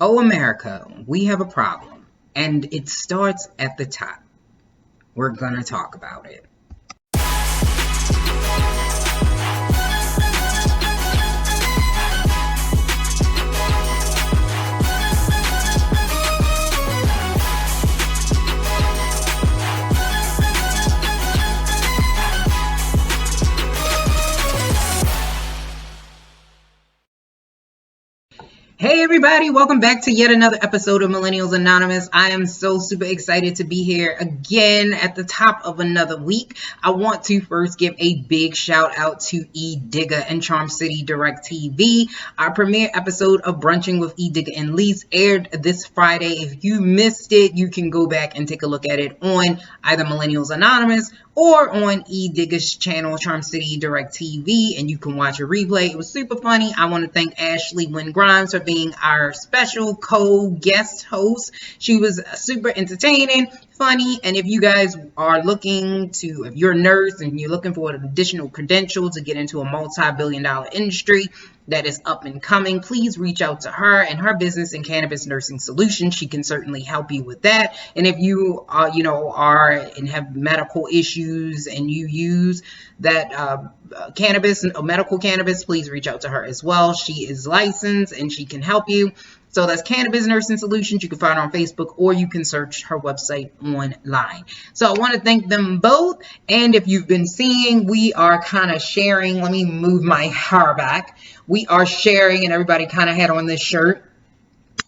Oh, America, we have a problem, and it starts at the top. We're gonna talk about it. Hey everybody, welcome back to yet another episode of Millennials Anonymous. I am so super excited to be here again at the top of another week. I want to first give a big shout out to E. Digga and Charm City Direct TV. Our premiere episode of Brunching with E. Digga and Lise aired this Friday. If you missed it, you can go back and take a look at it on either Millennials Anonymous or on E. Digga's channel, Charm City Direct TV, and you can watch a replay. It was super funny. I want to thank Ashley Wynn Grimes for being our special co-guest host. She was super entertaining, funny, and if you guys are looking to, if you're a nurse and you're looking for an additional credential to get into a multi-billion-dollar industry that is up and coming, please reach out to her and her business in Cannabis Nursing Solutions. She can certainly help you with that. And if you are and have medical issues and you use that cannabis, medical cannabis, please reach out to her as well. She is licensed and she can help you. So that's Cannabis Nursing Solutions. You can find her on Facebook or you can search her website online. So I want to thank them both. And if you've been seeing, we are kind of sharing. Let me move my hair back. We are sharing, and everybody kind of had on this shirt.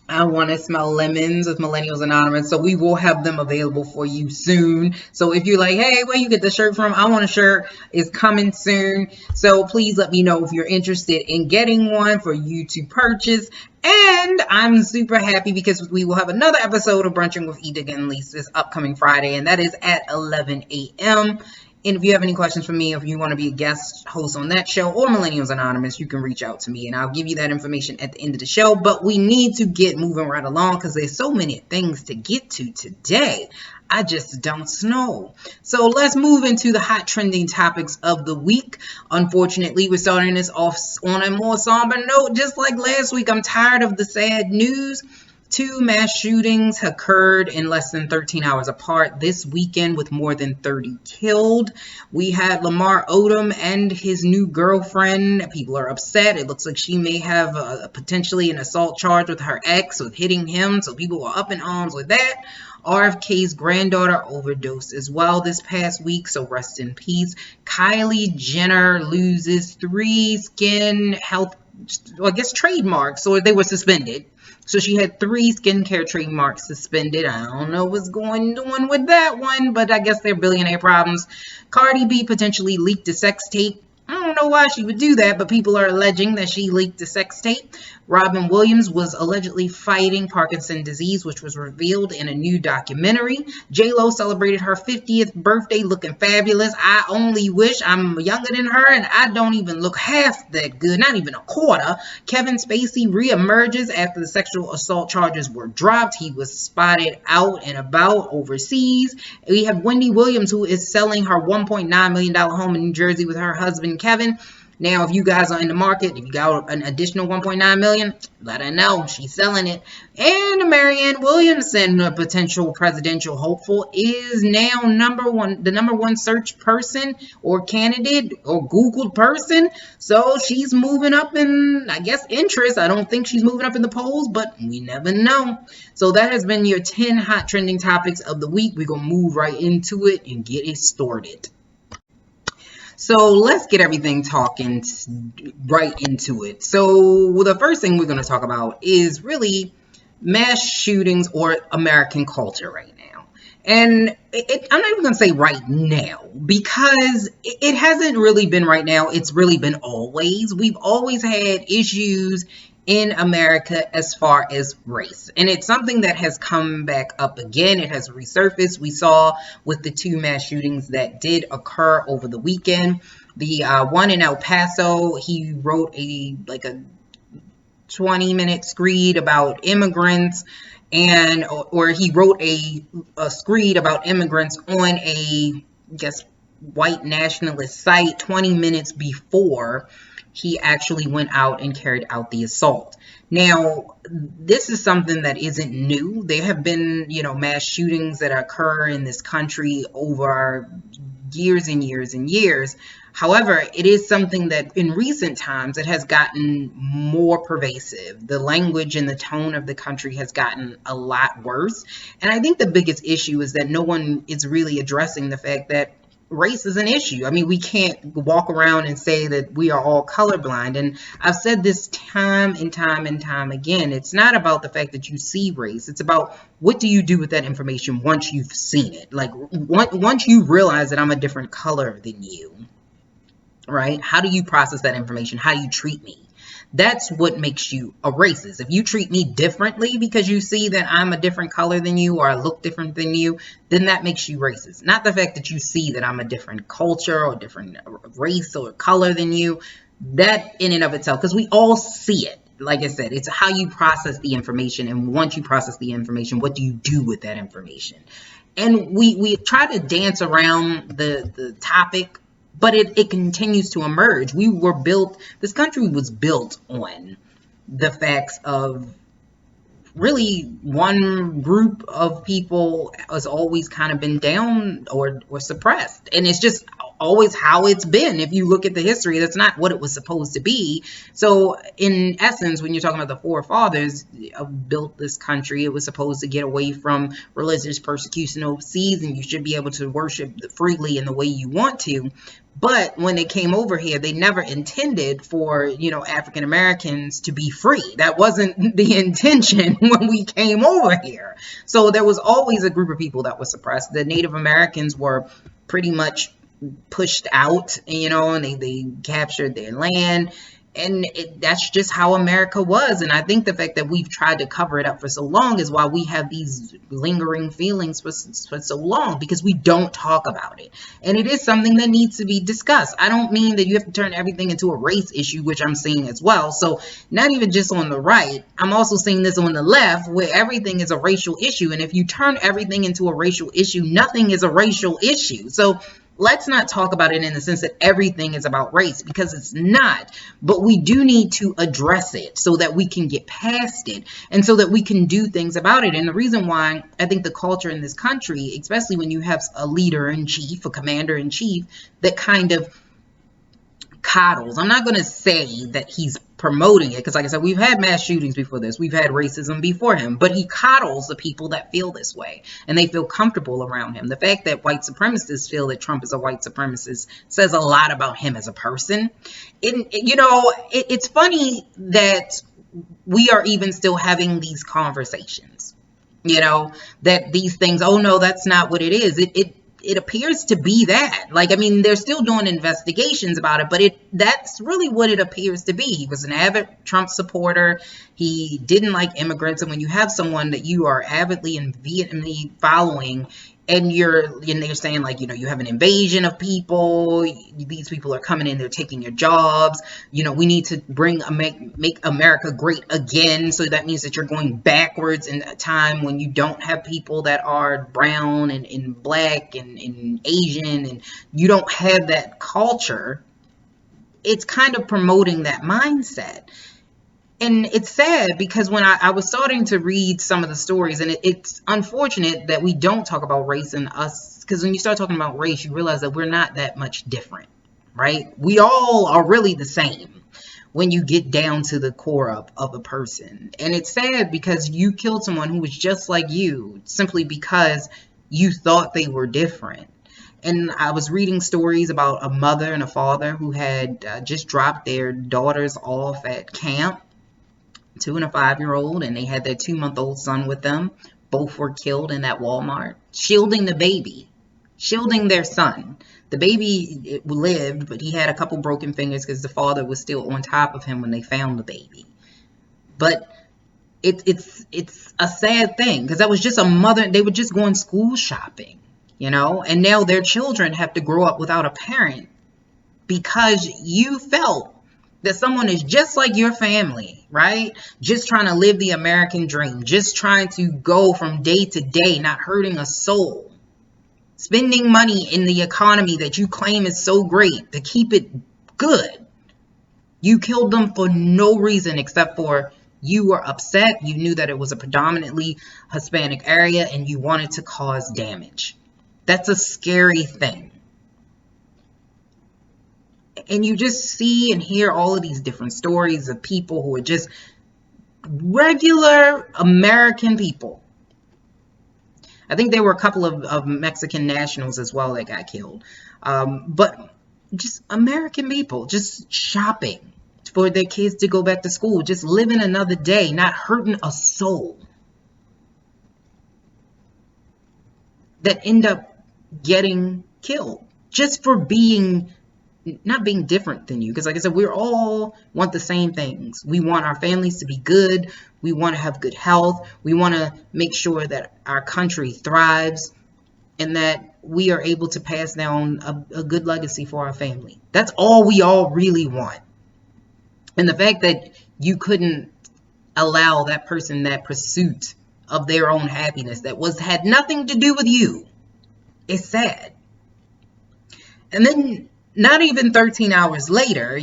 I want to smell lemons with Millennials Anonymous. So we will have them available for you soon. So if you're like, hey, where you get the shirt from? I want a shirt. It's coming soon. So please let me know if you're interested in getting one for you to purchase. And I'm super happy because we will have another episode of Brunching with E. Digga and Lise this upcoming Friday. And that is at 11 a.m. And if you have any questions for me, if you want to be a guest host on that show or Millennials Anonymous, you can reach out to me and I'll give you that information at the end of the show. But we need to get moving right along because there's so many things to get to today. I just don't know. So let's move into the hot trending topics of the week. Unfortunately, we're starting this off on a more somber note. Just like last week, I'm tired of the sad news. 2 mass shootings occurred in less than 13 hours apart this weekend with more than 30 killed. We had Lamar Odom and his new girlfriend. People are upset. It looks like she may have potentially an assault charge with her ex with hitting him. So people are up in arms with that. RFK's granddaughter overdosed as well this past week, so rest in peace. Kylie Jenner loses 3 skin health, trademarks, or they were suspended. So she had 3 skincare trademarks suspended. I don't know what's going on with that one, but I guess they're billionaire problems. Cardi B potentially leaked a sex tape. I don't know why she would do that, but people are alleging that she leaked a sex tape. Robin Williams was allegedly fighting Parkinson's disease, which was revealed in a new documentary. J-Lo celebrated her 50th birthday looking fabulous. I only wish I'm younger than her, and I don't even look half that good, not even a quarter. Kevin Spacey reemerges after the sexual assault charges were dropped. He was spotted out and about overseas. We have Wendy Williams, who is selling her $1.9 million home in New Jersey with her husband, Kevin. Now, if you guys are in the market, if you got an additional $1.9 million, let her know. She's selling it. And Marianne Williamson, a potential presidential hopeful, is now the number one search person or candidate or Googled person. So she's moving up in, I guess, interest. I don't think she's moving up in the polls, but we never know. So that has been your 10 hot trending topics of the week. We're going to move right into it and get it started. So let's get everything talking right into it. So the first thing we're going to talk about is really mass shootings or American culture right now. And I'm not even going to say right now because it hasn't really been right now. It's really been always. We've always had issues in America as far as race. And it's something that has come back up again. It has resurfaced. We saw with the 2 mass shootings that did occur over the weekend. The one in El.Paso, he wrote a 20-minute screed about immigrants, or he wrote a screed about immigrants on a, white nationalist site 20 minutes before he actually went out and carried out the assault. Now, this is something that isn't new. There have been, mass shootings that occur in this country over years and years and years. However, it is something that in recent times it has gotten more pervasive. The language and the tone of the country has gotten a lot worse. And I think the biggest issue is that no one is really addressing the fact that race is an issue. I mean, we can't walk around and say that we are all colorblind. And I've said this time and time and time again. It's not about the fact that you see race. It's about what do you do with that information once you've seen it? Like once you realize that I'm a different color than you, right? How do you process that information? How do you treat me? That's what makes you a racist. If you treat me differently because you see that I'm a different color than you or I look different than you, then that makes you racist. Not the fact that you see that I'm a different culture or different race or color than you. That in and of itself, because we all see it. Like I said, it's how you process the information. And once you process the information, what do you do with that information? And we try to dance around the topic, but it continues to emerge. This country was built on the facts of really one group of people has always kind of been down or suppressed. And it's just always how it's been. If you look at the history, that's not what it was supposed to be. So in essence, when you're talking about the forefathers built this country, it was supposed to get away from religious persecution overseas, and you should be able to worship freely in the way you want to. But when they came over here, they never intended for, African Americans to be free. That wasn't the intention when we came over here. So there was always a group of people that was suppressed. The Native Americans were pretty much pushed out, and they captured their land. And that's just how America was. And I think the fact that we've tried to cover it up for so long is why we have these lingering feelings for so long, because we don't talk about it. And it is something that needs to be discussed. I don't mean that you have to turn everything into a race issue, which I'm seeing as well. So not even just on the right, I'm also seeing this on the left, where everything is a racial issue. And if you turn everything into a racial issue, nothing is a racial issue. So let's not talk about it in the sense that everything is about race, because it's not. But we do need to address it so that we can get past it and so that we can do things about it. And the reason why I think the culture in this country, especially when you have a leader in chief, a commander in chief, that kind of coddles. I'm not going to say that he's promoting it, because like I said, we've had mass shootings before this. We've had racism before him, but he coddles the people that feel this way and they feel comfortable around him. The fact that white supremacists feel that Trump is a white supremacist says a lot about him as a person. It's funny that we are even still having these conversations, that these things, oh no, that's not what it is. It appears to be that. Like, I mean, they're still doing investigations about it, but that's really what it appears to be. He was an avid Trump supporter. He didn't like immigrants. And when you have someone that you are avidly and vehemently following, and they're saying, like, you have an invasion of people, these people are coming in, they're taking your jobs, we need to make America great again. So that means that you're going backwards in a time when you don't have people that are brown and black and Asian, and you don't have that culture. It's kind of promoting that mindset. And it's sad, because when I was starting to read some of the stories, and it's unfortunate that we don't talk about race in us, because when you start talking about race, you realize that we're not that much different, right? We all are really the same when you get down to the core of a person. And it's sad because you killed someone who was just like you simply because you thought they were different. And I was reading stories about a mother and a father who had just dropped their daughters off at camp, 2 and a 5-year-old, and they had their 2-month-old son with them. Both were killed in that Walmart, shielding the baby, shielding their son. The baby lived, but he had a couple broken fingers because the father was still on top of him when they found the baby. But it's a sad thing, because that was just a mother. They were just going school shopping, and now their children have to grow up without a parent because you felt that someone is just like your family, right? Just trying to live the American dream, just trying to go from day to day, not hurting a soul, spending money in the economy that you claim is so great to keep it good. You killed them for no reason except for You were upset. You knew that it was a predominantly Hispanic area and you wanted to cause damage. That's a scary thing. And you just see and hear all of these different stories of people who are just regular American people. I think there were a couple of Mexican nationals as well that got killed. But just American people just shopping for their kids to go back to school, just living another day, not hurting a soul, that end up getting killed just for not being different than you. Because like I said, we all want the same things. We want our families to be good. We want to have good health. We want to make sure that our country thrives and that we are able to pass down a good legacy for our family. That's all we all really want. And the fact that you couldn't allow that person that pursuit of their own happiness that had nothing to do with you is sad. And then not even 13 hours later,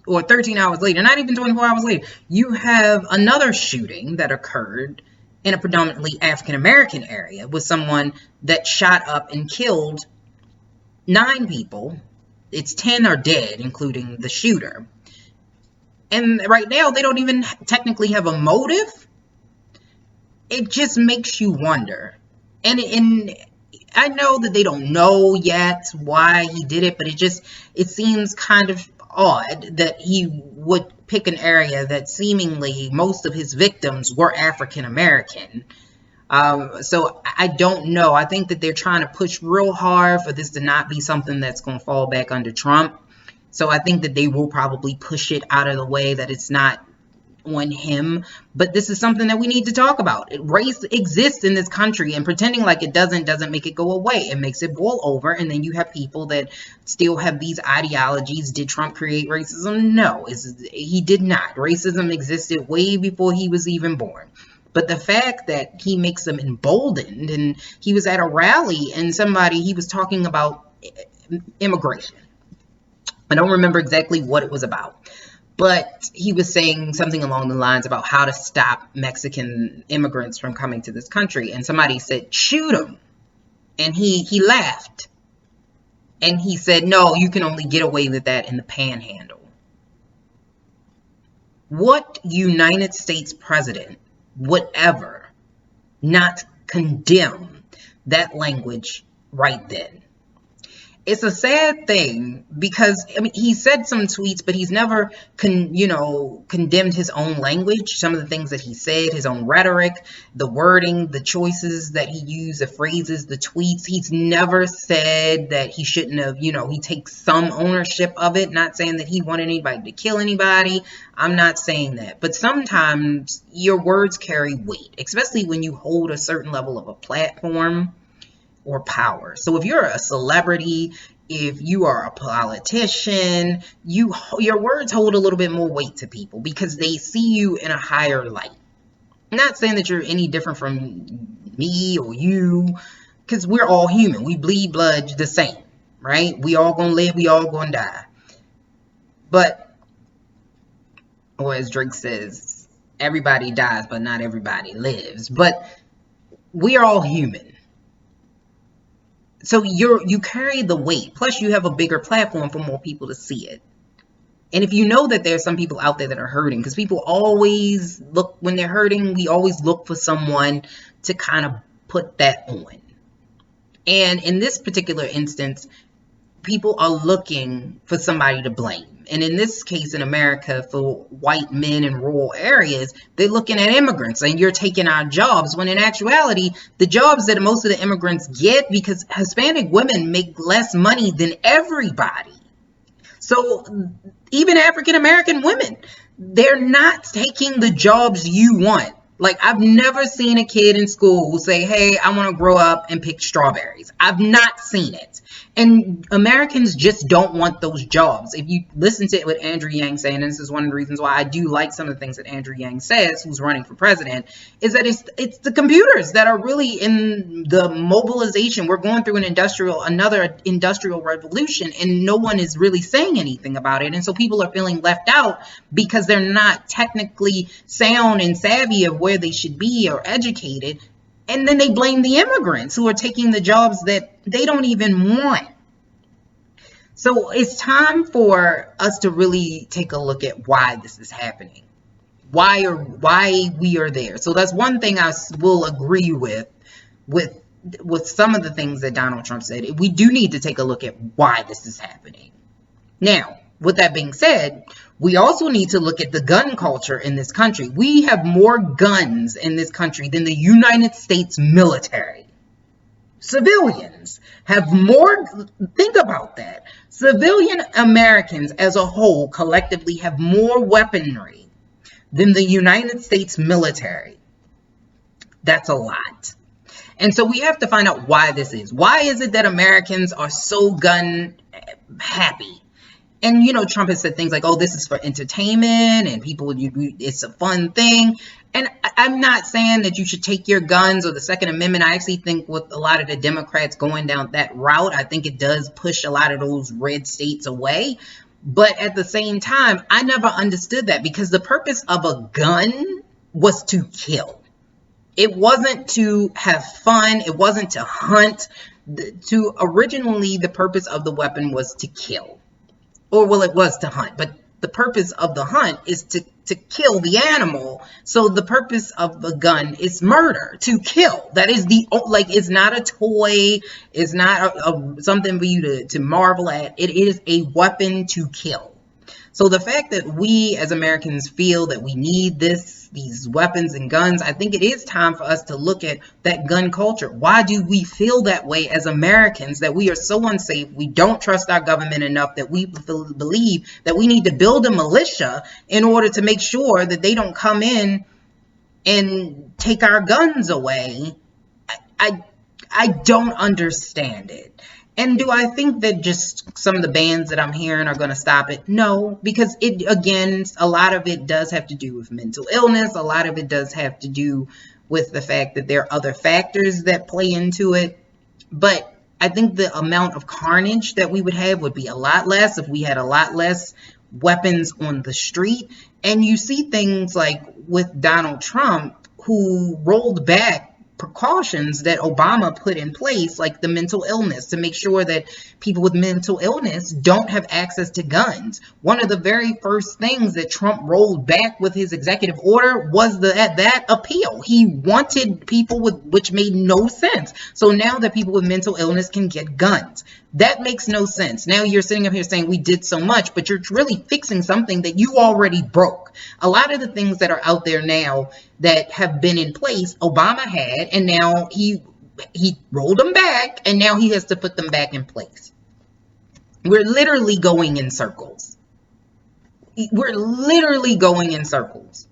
or 13 hours later, not even 24 hours later, you have another shooting that occurred in a predominantly African-American area with someone that shot up and killed 9 people. It's 10 are dead, including the shooter. And right now, they don't even technically have a motive. It just makes you wonder. And I know that they don't know yet why he did it, but it seems kind of odd that he would pick an area that seemingly most of his victims were African American. So I don't know. I think that they're trying to push real hard for this to not be something that's going to fall back under Trump. So I think that they will probably push it out of the way, that it's not on him. But this is something that we need to talk about. Race exists in this country, and pretending like it doesn't make it go away. It makes it boil over, and then you have people that still have these ideologies. Did Trump create racism? No, he did not. Racism existed way before he was even born. But the fact that he makes them emboldened, and he was at a rally and he was talking about immigration. I don't remember exactly what it was about, but he was saying something along the lines about how to stop Mexican immigrants from coming to this country. And somebody said, shoot them. And he laughed. And he said, no, you can only get away with that in the panhandle. What United States president would ever not condemn that language right then? It's a sad thing because, I mean, he said some tweets, but he's never, condemned his own language, some of the things that he said, his own rhetoric, the wording, the choices that he used, the phrases, the tweets. He's never said that he shouldn't have, he takes some ownership of it. Not saying that he wanted anybody to kill anybody. I'm not saying that. But sometimes your words carry weight, especially when you hold a certain level of a platform or power. So if you're a celebrity, if you are a politician, your words hold a little bit more weight to people because they see you in a higher light. I'm not saying that you're any different from me or you, because we're all human. We bleed blood the same, right? We all gonna live, we all gonna die. But, or as Drake says, everybody dies, but not everybody lives. But we are all human. So you carry the weight. Plus, you have a bigger platform for more people to see it. And if you know that there's some people out there that are hurting, because people always look, when they're hurting, we always look for someone to kind of put that on. And in this particular instance, people are looking for somebody to blame. And in this case, in America, for white men in rural areas, they're looking at immigrants and you're taking our jobs, when in actuality, the jobs that most of the immigrants get, because Hispanic women make less money than everybody. So even African American women, they're not taking the jobs you want. Like, I've never seen a kid in school say, hey, I want to grow up and pick strawberries. I've not seen it. And Americans just don't want those jobs. If you listen to what Andrew Yang saying, and this is one of the reasons why I do like some of the things that Andrew Yang says, who's running for president, is that it's the computers that are really in the mobilization. We're going through another industrial revolution, and no one is really saying anything about it. And so people are feeling left out because they're not technically sound and savvy of where they should be or educated. And then they blame the immigrants who are taking the jobs that they don't even want. So it's time for us to really take a look at why this is happening. Why we are there. So that's one thing I will agree with some of the things that Donald Trump said. We do need to take a look at why this is happening. Now, with that being said, we also need to look at the gun culture in this country. We have more guns in this country than the United States military. Civilians have more. Think about that. Civilian Americans as a whole collectively have more weaponry than the United States military. That's a lot. And so we have to find out why this is. Why is it that Americans are so gun happy? And, you know, Trump has said things like, oh, this is for entertainment and people, it's a fun thing. And I'm not saying that you should take your guns or the Second Amendment. I actually think with a lot of the Democrats going down that route, I think it does push a lot of those red states away. But at the same time, I never understood that, because the purpose of a gun was to kill. It wasn't to have fun. It wasn't to hunt. Originally, the purpose of the weapon was to kill. Or, well, it was to hunt, but the purpose of the hunt is to kill the animal. So the purpose of the gun is murder, to kill. That is it's not a toy. It's not something for you to marvel at. It is a weapon to kill. So the fact that we as Americans feel that we need these weapons and guns, I think it is time for us to look at that gun culture. Why do we feel that way as Americans, that we are so unsafe? We don't trust our government enough, that we believe that we need to build a militia in order to make sure that they don't come in and take our guns away. I don't understand it. And do I think that just some of the bans that I'm hearing are going to stop it? No, because a lot of it does have to do with mental illness. A lot of it does have to do with the fact that there are other factors that play into it. But I think the amount of carnage that we would have would be a lot less if we had a lot less weapons on the street. And you see things like with Donald Trump, who rolled back precautions that Obama put in place, like the mental illness, to make sure that people with mental illness don't have access to guns. One of the very first things that Trump rolled back with his executive order was that appeal. He wanted people which made no sense. So now that people with mental illness can get guns, that makes no sense. Now you're sitting up here saying we did so much, but you're really fixing something that you already broke. A lot of the things that are out there now that have been in place, Obama had, and now he rolled them back, and now he has to put them back in place. We're literally going in circles. We're literally going in circles.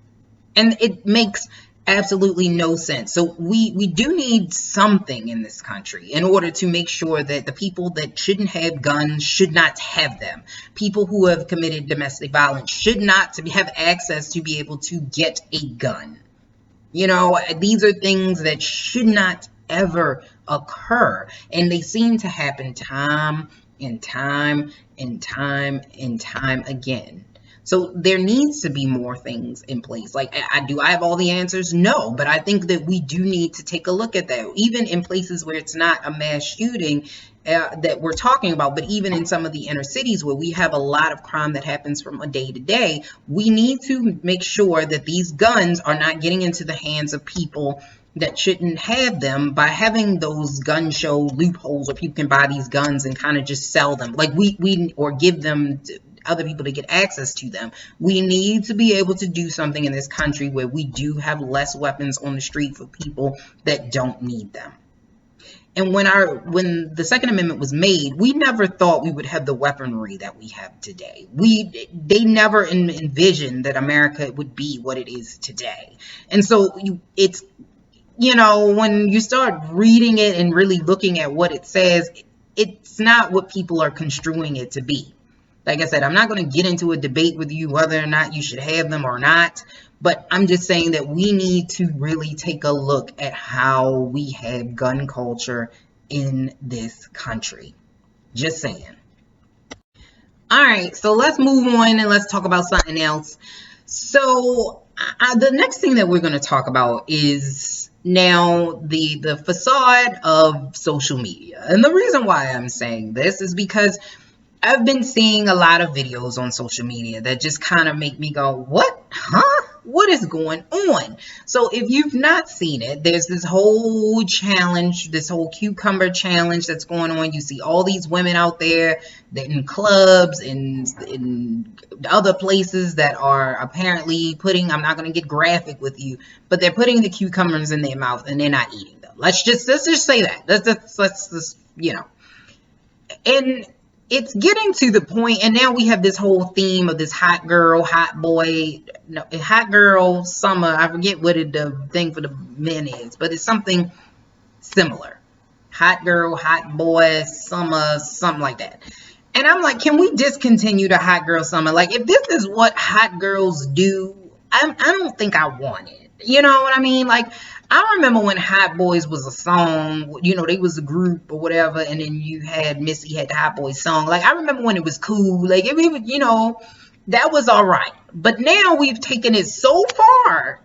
And it makes absolutely no sense. So we do need something in this country in order to make sure that the people that shouldn't have guns should not have them. People who have committed domestic violence should not have access to be able to get a gun. You know, these are things that should not ever occur. And they seem to happen time and time and time and time again. So there needs to be more things in place. Like, do I have all the answers? No, but I think that we do need to take a look at that. Even in places where it's not a mass shooting that we're talking about, but even in some of the inner cities where we have a lot of crime that happens from a day to day, we need to make sure that these guns are not getting into the hands of people that shouldn't have them by having those gun show loopholes where people can buy these guns and kind of just sell them, like or give them to other people to get access to them. We need to be able to do something in this country where we do have less weapons on the street for people that don't need them. And when the Second Amendment was made, we never thought we would have the weaponry that we have today. They never envisioned that America would be what it is today. And so it's, when you start reading it and really looking at what it says, it's not what people are construing it to be. Like I said, I'm not going to get into a debate with you whether or not you should have them or not, but I'm just saying that we need to really take a look at how we have gun culture in this country. Just saying. All right, so let's move on and let's talk about something else. So the next thing that we're going to talk about is now the facade of social media. And the reason why I'm saying this is because I've been seeing a lot of videos on social media that just kind of make me go, what? Huh? What is going on? So if you've not seen it, there's this whole challenge, this whole cucumber challenge that's going on. You see all these women out there that in clubs and in other places that are apparently putting, I'm not going to get graphic with you, but they're putting the cucumbers in their mouth and they're not eating them. Let's just say that. Let's just, and it's getting to the point, and now we have this whole theme of this hot girl, hot boy, hot girl summer. I forget what the thing for the men is, but it's something similar. Hot girl, hot boy, summer, something like that. And I'm like, can we discontinue the hot girl summer? Like, if this is what hot girls do, I don't think I want it. You know what I mean? Like, I remember when Hot Boys was a song, they was a group or whatever, and then you had Missy had the Hot Boys song. Like, I remember when it was cool. Like, it was, that was all right. But now we've taken it so far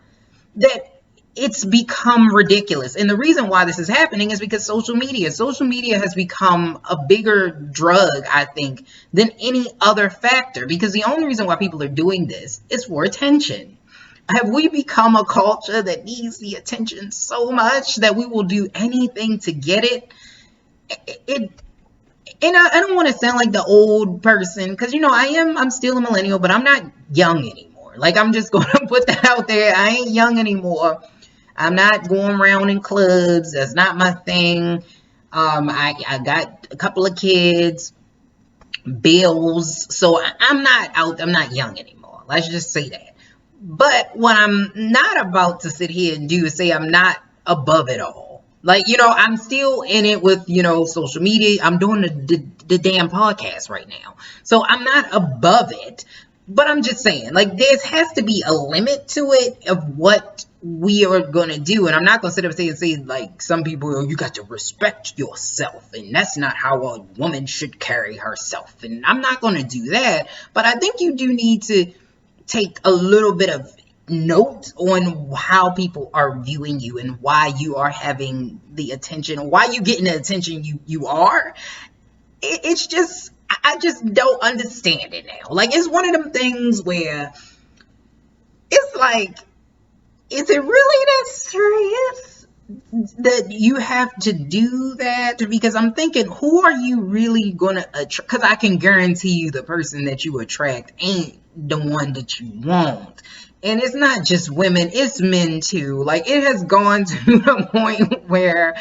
that it's become ridiculous. And the reason why this is happening is because social media has become a bigger drug, I think, than any other factor. Because the only reason why people are doing this is for attention. Have we become a culture that needs the attention so much that we will do anything to get it? And I don't want to sound like the old person, because I'm still a millennial, but I'm not young anymore. Like, I'm just going to put that out there. I ain't young anymore. I'm not going around in clubs. That's not my thing. I got a couple of kids, bills, so I'm not young anymore. Let's just say that. But what I'm not about to sit here and do is say I'm not above it all. Like, I'm still in it with, social media. I'm doing the damn podcast right now. So I'm not above it. But I'm just saying, like, there has to be a limit to it of what we are going to do. And I'm not going to sit up and say, like, some people, you got to respect yourself. And that's not how a woman should carry herself. And I'm not going to do that. But I think you do need to take a little bit of note on how people are viewing you and why you are having the attention, why you getting the attention you are. It's just, I just don't understand it now. Like, it's one of them things where it's like, is it really that serious that you have to do that? Because I'm thinking, who are you really going to attract? Because I can guarantee you the person that you attract ain't the one that you want. And it's not just women, it's men too. Like, it has gone to the point where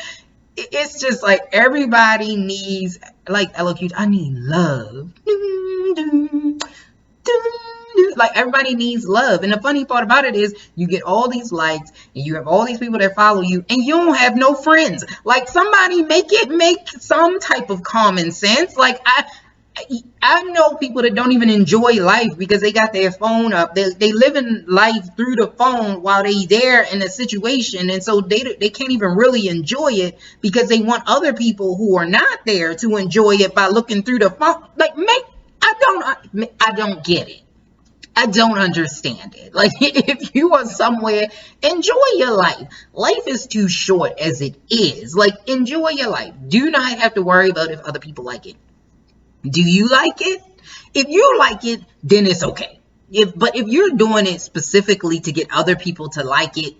it's just like everybody needs, like, LOQ, I need love. Like, everybody needs love. And the funny part about it is you get all these likes and you have all these people that follow you and you don't have no friends. Like, somebody make some type of common sense. Like, I know people that don't even enjoy life because they got their phone up. They live in life through the phone while they there in a situation. And so they can't even really enjoy it because they want other people who are not there to enjoy it by looking through the phone. Like, I don't get it. I don't understand it. Like, if you are somewhere, enjoy your life. Life is too short as it is. Like, enjoy your life. Do not have to worry about if other people like it. Do you like it? If you like it, then it's okay. But if you're doing it specifically to get other people to like it,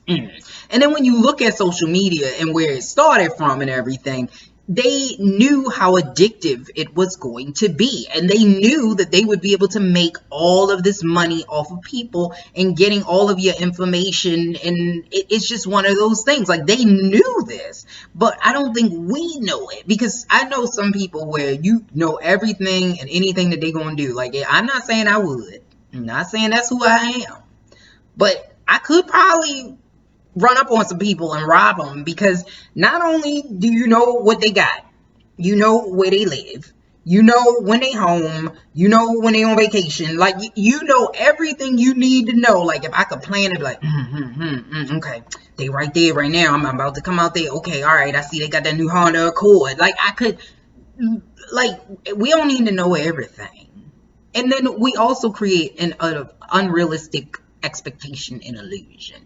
and then when you look at social media and where it started from and everything, they knew how addictive it was going to be, and they knew that they would be able to make all of this money off of people and getting all of your information. And it's just one of those things, like, they knew this, but I don't think we know it, because I know some people where you know everything and anything that they're gonna do. Like, I'm not saying I would, I'm not saying that's who I am, but I could probably run up on some people and rob them, because not only do you know what they got, you know where they live, you know when they home, you know when they on vacation, like, you know everything you need to know. Like, if I could plan it, like, okay, they right there right now, I'm about to come out there, okay, all right, I see they got that new Honda Accord, like, I could, like, we don't need to know everything. And then we also create an unrealistic expectation and illusion,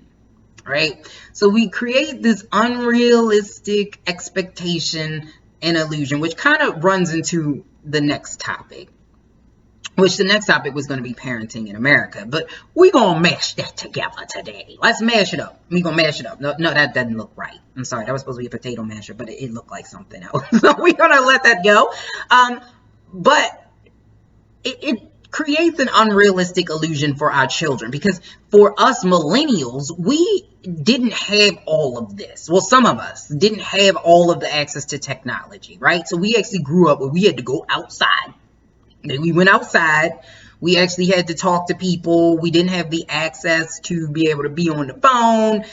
right? So we create this unrealistic expectation and illusion, which kind of runs into the next topic, which the next topic was going to be parenting in America, but we're going to mash that together today. Let's mash it up. We're going to mash it up. No, that doesn't look right. I'm sorry. That was supposed to be a potato masher, but it looked like something else. So we're going to let that go. But it creates an unrealistic illusion for our children, because for us millennials, we didn't have all of this. Well, some of us didn't have all of the access to technology, right? So we actually grew up where we had to go outside. And we went outside. We actually had to talk to people. We didn't have the access to be able to be on the phone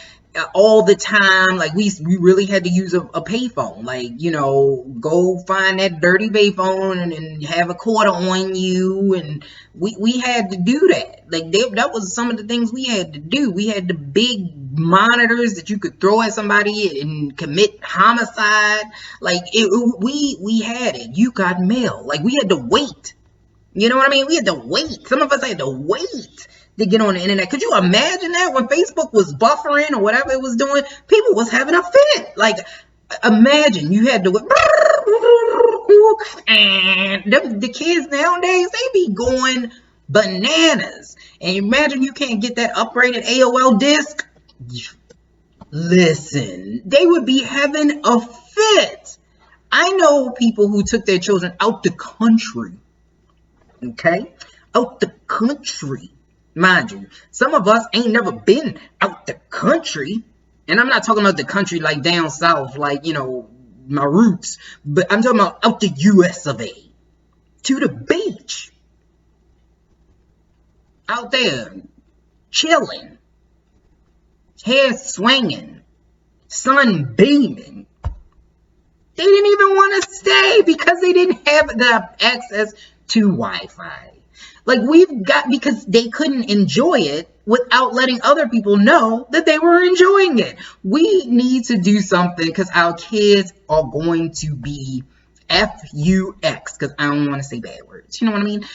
all the time. Like, we really had to use a payphone. Like, you know, go find that dirty payphone and have a quarter on you. And we had to do that. Like, that was some of the things we had to do. We had the big monitors that you could throw at somebody and commit homicide. Like, we had it. You got mail. Like, we had to wait. You know what I mean? We had to wait. Some of us had to wait to get on the internet. Could you imagine that when Facebook was buffering or whatever it was doing? People was having a fit. Like, imagine you had to wait. And the kids nowadays, they be going bananas. And imagine you can't get that upgraded AOL disc. Listen, they would be having a fit. I know people who took their children out the country. Okay, out the country, mind you. Some of us ain't never been out the country, and I'm not talking about the country like down south, like, you know, my roots, but I'm talking about out the US of A, to the beach, out there chilling, hair swinging, sun beaming. They didn't even want to stay because they didn't have the access to Wi-Fi. Like, because they couldn't enjoy it without letting other people know that they were enjoying it. We need to do something, because our kids are going to be FUX, because I don't want to say bad words. You know what I mean?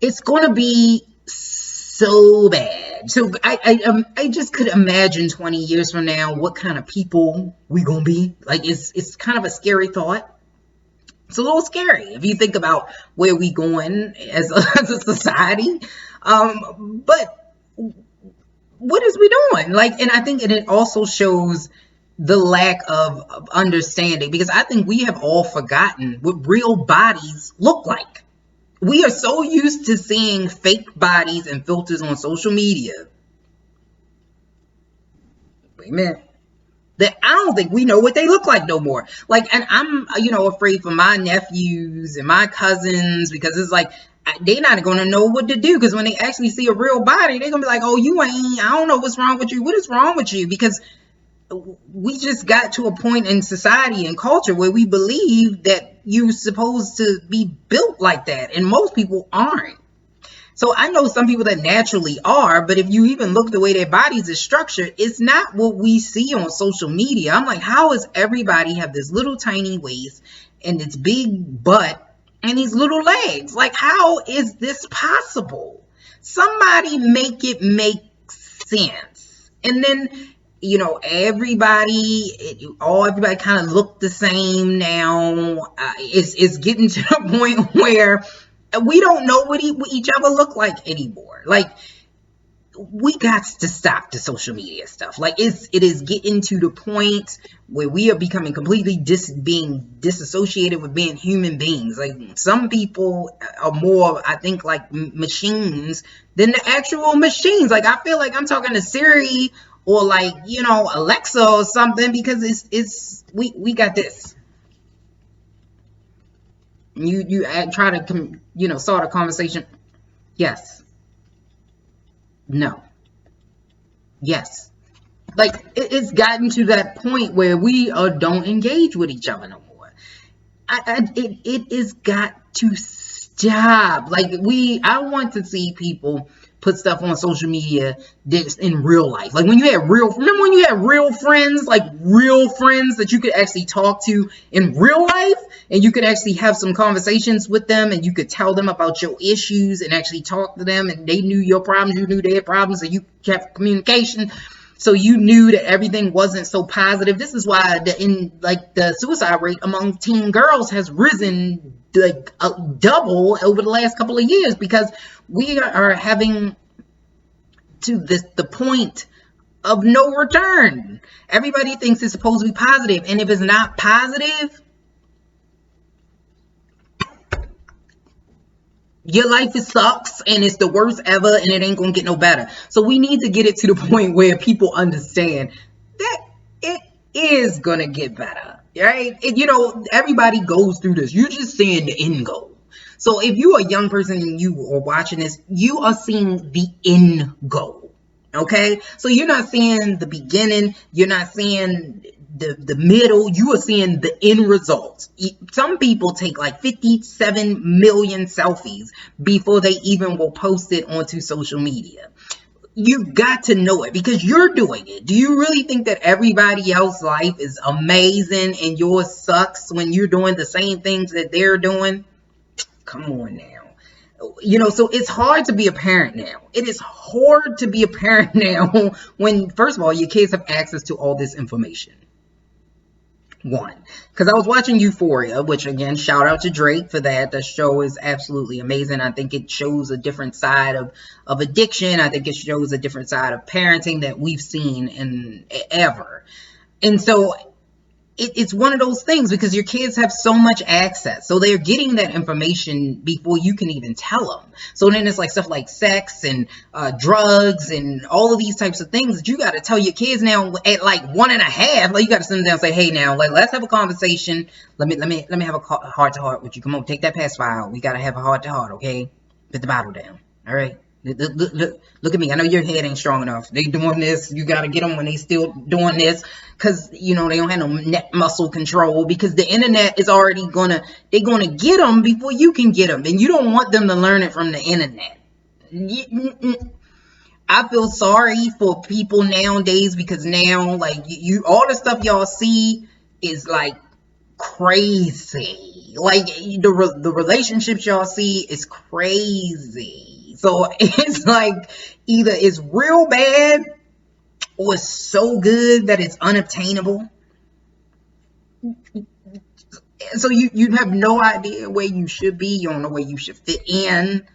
It's going to be so bad. So I just could imagine 20 years from now what kind of people we gonna be. Like, it's kind of a scary thought. It's a little scary if you think about where we going as a society. But what is we doing? Like, and I think it also shows the lack of understanding, because I think we have all forgotten what real bodies look like. We are so used to seeing fake bodies and filters on social media. Wait a minute. That I don't think we know what they look like no more. Like, and I'm, afraid for my nephews and my cousins, because it's like, they're not going to know what to do, because when they actually see a real body, they're going to be like, oh, I don't know what's wrong with you. What is wrong with you? Because we just got to a point in society and culture where we believe that you're supposed to be built like that, and most people aren't. So I know some people that naturally are, but if you even look the way their bodies are structured, it's not what we see on social media. I'm like, how does everybody have this little tiny waist and this big butt and these little legs? Like, how is this possible? Somebody make it make sense. And then, everybody kind of look the same now. It's getting to the point where we don't know what each other look like anymore. Like, we got to stop the social media stuff. Like it is getting to the point where we are becoming completely being disassociated with being human beings. Like some people are more, I think, like machines than the actual machines. Like I feel like I'm talking to Siri or like, you know, Alexa or something, because we got this. You try to, you know, start a conversation. Yes. No. Yes. Like it's gotten to that point where we don't engage with each other no more. It is got to stop. Like I want to see people put stuff on social media that's in real life. Like when you had remember when you had real friends, like real friends that you could actually talk to in real life, and you could actually have some conversations with them, and you could tell them about your issues and actually talk to them, and they knew your problems, you knew their problems, and you kept communication. So you knew that everything wasn't so positive. This is why the suicide rate among teen girls has risen like double over the last couple of years, because we are having to the point of no return. Everybody thinks it's supposed to be positive, and if it's not positive, your life sucks and it's the worst ever, and it ain't gonna get no better. So we need to get it to the point where people understand that it is gonna get better, right? You know, everybody goes through this. You're just seeing the end goal. So if you are a young person and you are watching this, you are seeing the end goal. Okay, so you're not seeing the beginning, you're not seeing the middle, you are seeing the end result. Some people take like 57 million selfies before they even will post it onto social media. You've got to know it because you're doing it. Do you really think that everybody else's life is amazing and yours sucks when you're doing the same things that they're doing? Come on now. You know, so it's hard to be a parent now. It is hard to be a parent now when, first of all, your kids have access to all this information. One, because I was watching Euphoria, which again, shout out to Drake for that. The show is absolutely amazing. I think it shows a different side of addiction. I think it shows a different side of parenting that we've seen in ever. And so it's one of those things because your kids have so much access. So they're getting that information before you can even tell them. So then it's like stuff like sex and drugs and all of these types of things that you got to tell your kids now at like 1.5. Like you got to sit them down and say, hey, now like let's have a conversation. Let me have a heart to heart with you. Come on, take that pacifier out. We got to have a heart to heart, okay? Put the bottle down. All right. Look at me. I know your head ain't strong enough. They doing this. You got to get them when they still doing this because, you know, they don't have no neck muscle control because the internet is already they're going to get them before you can get them. And you don't want them to learn it from the internet. I feel sorry for people nowadays because now, like, all the stuff y'all see is like crazy. Like the relationships y'all see is crazy. So it's like either it's real bad or it's so good that it's unobtainable. So you have no idea where you should be. You don't know where you should fit in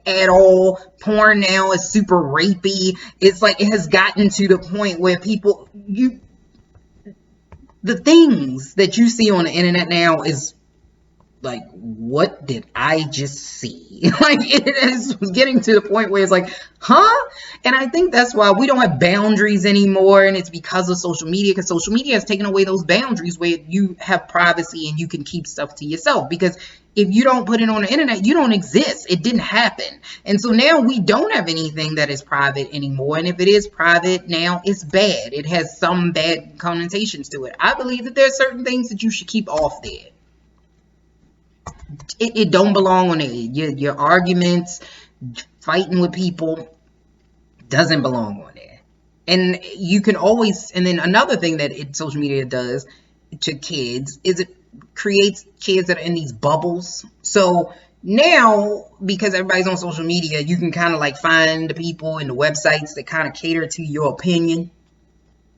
at all. Porn now is super rapey. It's like it has gotten to the point where people the things that you see on the internet now is like, what did I just see? Like, it is getting to the point where it's like, huh? And I think that's why we don't have boundaries anymore. And it's because of social media, because social media has taken away those boundaries where you have privacy and you can keep stuff to yourself. Because if you don't put it on the internet, you don't exist. It didn't happen. And so now we don't have anything that is private anymore. And if it is private now, it's bad. It has some bad connotations to it. I believe that there are certain things that you should keep off there. It don't belong on it. Your arguments, fighting with people, doesn't belong on there. And you can always, and then another thing that social media does to kids is it creates kids that are in these bubbles. So now, because everybody's on social media, you can kind of like find the people and the websites that kind of cater to your opinion.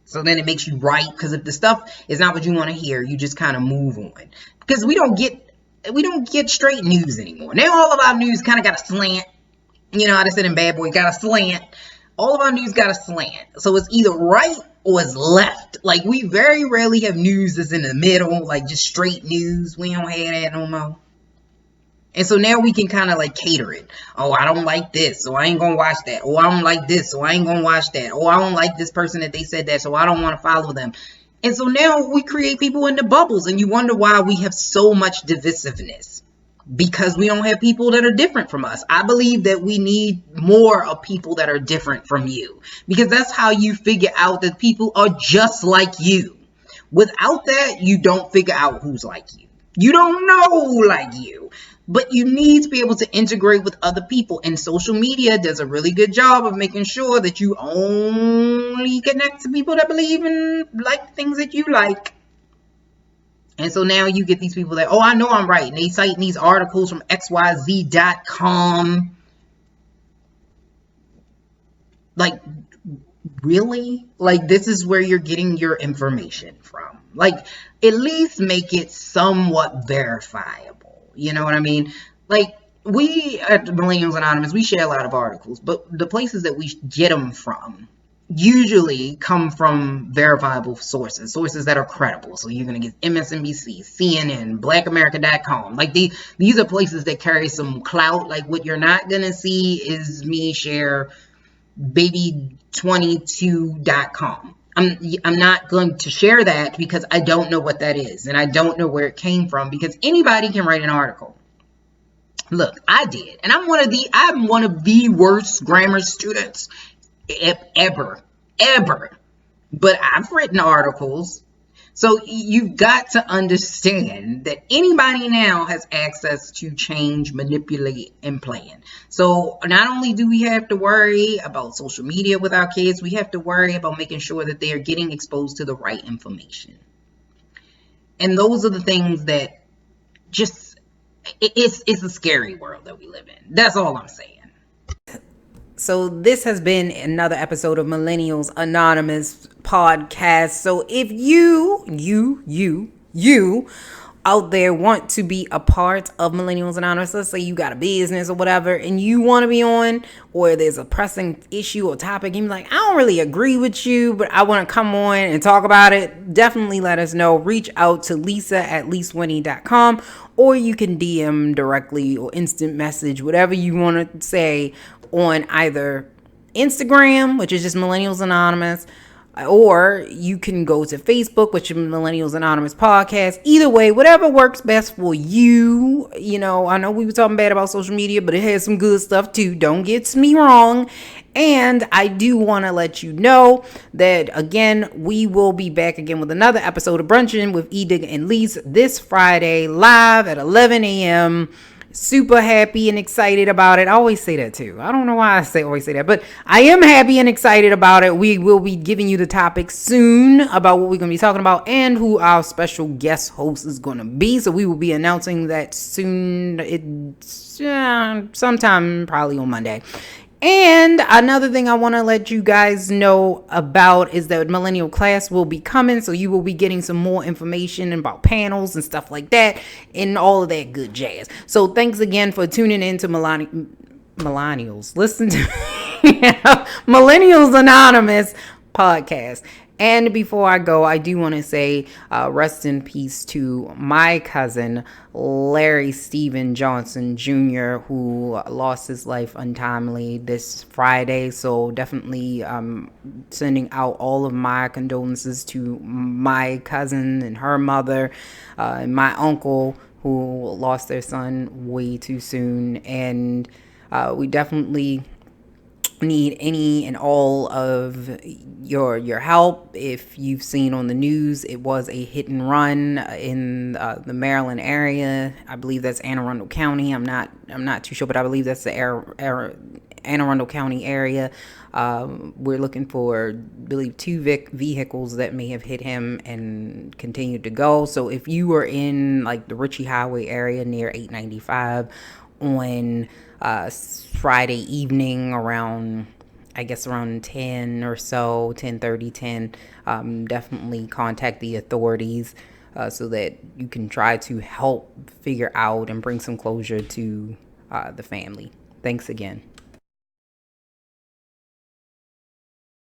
So then it makes you right, because if the stuff is not what you want to hear, you just kind of move on. Because we don't get straight news anymore. Now all of our news kind of got a slant. You know how they said in Bad Boy, got a slant. All of our news got a slant. So it's either right or it's left. Like, we very rarely have news that's in the middle, like just straight news. We don't have that no more. And so now we can kind of like cater it. Oh, I don't like this, so I ain't gonna watch that. Oh, I don't like this, so I ain't gonna watch that. Oh, I don't like this person that they said that, so I don't want to follow them. And so now we create people into bubbles, and you wonder why we have so much divisiveness. Because we don't have people that are different from us. I believe that we need more of people that are different from you. Because that's how you figure out that people are just like you. Without that, you don't figure out who's like you. You don't know who like you. But you need to be able to integrate with other people. And social media does a really good job of making sure that you only connect to people that believe in like things that you like. And so now you get these people that, oh, I know I'm right. And they cite these articles from xyz.com. Like, really? Like, this is where you're getting your information from. Like, at least make it somewhat verifiable. You know what I mean? Like, we at Millennials Anonymous, we share a lot of articles, but the places that we get them from usually come from verifiable sources that are credible. So you're going to get MSNBC, CNN, BlackAmerica.com. Like, these are places that carry some clout. Like, what you're not going to see is me share baby22.com. I'm not going to share that because I don't know what that is, and I don't know where it came from, because anybody can write an article. Look, I did, and I'm one of the worst grammar students ever. But I've written articles. So you've got to understand that anybody now has access to change, manipulate, and plan. So not only do we have to worry about social media with our kids, we have to worry about making sure that they are getting exposed to the right information. And those are the things that just, it's a scary world that we live in. That's all I'm saying. So this has been another episode of Millennials Anonymous podcast. So if you out there want to be a part of Millennials Anonymous, let's say you got a business or whatever and you want to be on, or there's a pressing issue or topic and you're like, I don't really agree with you, but I want to come on and talk about it, definitely let us know. Reach out to lisa@lisawinnie.com, or you can DM directly or instant message, whatever you want to say, on either Instagram, which is just Millennials Anonymous, or you can go to Facebook, which is Millennials Anonymous Podcast. Either way, whatever works best for you. You know, I know we were talking bad about social media, but it has some good stuff too. Don't get me wrong. And I do want to let you know that, again, we will be back again with another episode of Brunching with E-Digger and Lise this Friday, live at 11 a.m., super happy and excited about it. I always say that too. I don't know why I always say that, but I am happy and excited about it. We will be giving you the topic soon about what we're going to be talking about and who our special guest host is going to be. So we will be announcing that soon. It's sometime probably on Monday. And another thing I want to let you guys know about is that Millennial class will be coming. So you will be getting some more information about panels and stuff like that and all of that good jazz. So thanks again for tuning in to Millennials. Listen to Millennials Anonymous podcast. And before I go, I do want to say rest in peace to my cousin, Larry Stephen Johnson Jr., who lost his life untimely this Friday. So definitely sending out all of my condolences to my cousin and her mother, and my uncle, who lost their son way too soon. And we definitely need any and all of your help. If you've seen on the news, it was a hit and run in the Maryland area. I believe that's Anne Arundel County. I'm not too sure, but I believe that's the Anne Arundel County area. We're looking for, I believe, 2 vehicles that may have hit him and continued to go. So if you were in like the Ritchie Highway area near 895 on Friday evening around 10 or so, 10:30, 10, definitely contact the authorities so that you can try to help figure out and bring some closure to the family. Thanks again.